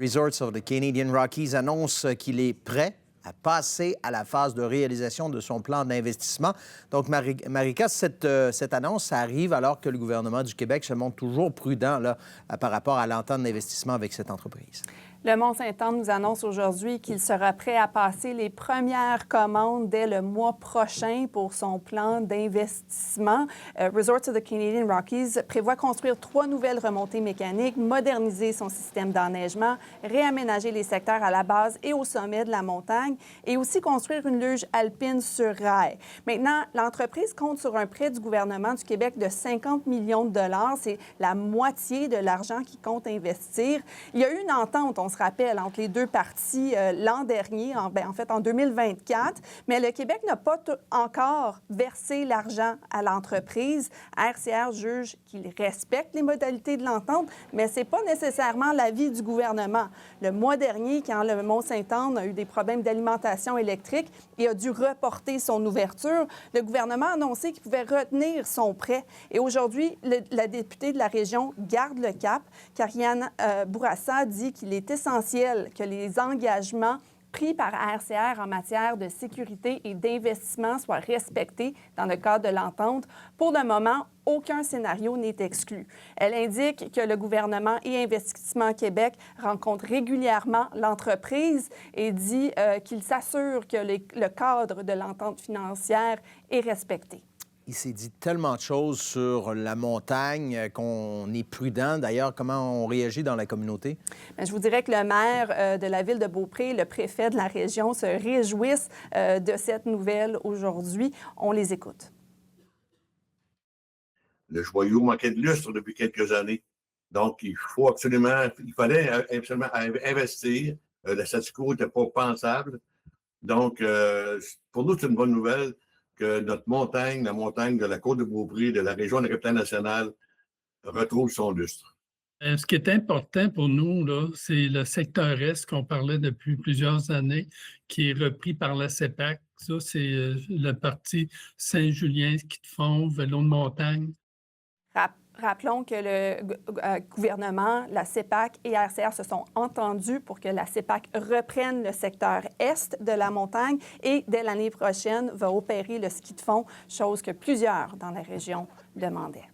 Resorts of the Canadian Rockies annonce qu'il est prêt à passer à la phase de réalisation de son plan d'investissement. Donc, Marika, cette annonce, ça arrive alors que le gouvernement du Québec se montre toujours prudent là, par rapport à l'entente d'investissement avec cette entreprise. Le Mont-Saint-Anne nous annonce aujourd'hui qu'il sera prêt à passer les premières commandes dès le mois prochain pour son plan d'investissement. Resorts of the Canadian Rockies prévoit construire 3 nouvelles remontées mécaniques, moderniser son système d'enneigement, réaménager les secteurs à la base et au sommet de la montagne et aussi construire une luge alpine sur rail. Maintenant, l'entreprise compte sur un prêt du gouvernement du Québec de 50 millions de dollars. C'est la moitié de l'argent qu'il compte investir. Il y a eu une entente, on se rappelle, entre les deux parties l'an dernier, en fait en 2024, mais le Québec n'a pas encore versé l'argent à l'entreprise. RCR juge qu'il respecte les modalités de l'entente, mais ce n'est pas nécessairement l'avis du gouvernement. Le mois dernier, quand le Mont-Saint-Anne a eu des problèmes d'alimentation électrique et a dû reporter son ouverture, le gouvernement a annoncé qu'il pouvait retenir son prêt. Et aujourd'hui, la députée de la région garde le cap. Karianne Bourassa dit qu'il est essentiel que les engagements pris par RCR en matière de sécurité et d'investissement soient respectés dans le cadre de l'entente. Pour le moment, aucun scénario n'est exclu. Elle indique que le gouvernement et Investissement Québec rencontrent régulièrement l'entreprise et dit qu'il s'assure que le cadre de l'entente financière est respecté. Il s'est dit tellement de choses sur la montagne qu'on est prudent. D'ailleurs, comment on réagit dans la communauté? Bien, je vous dirais que le maire de la ville de Beaupré, le préfet de la région se réjouissent de cette nouvelle aujourd'hui. On les écoute. Le joyau manquait de lustre depuis quelques années. Donc, il fallait absolument investir. Le statu quo n'était pas pensable. Donc, pour nous, c'est une bonne nouvelle que notre montagne, la montagne de la Côte-de-Beaupré, de la région de la Capitale-Nationale, retrouve son lustre. Ce qui est important pour nous, là, c'est le secteur Est qu'on parlait depuis plusieurs années, qui est repris par la CEPAC. Ça, c'est la partie Saint-Julien, ski de fond, vélo de montagne. Rappelons que le gouvernement, la CEPAC et RCR se sont entendus pour que la CEPAC reprenne le secteur est de la montagne et dès l'année prochaine va opérer le ski de fond, chose que plusieurs dans la région demandaient.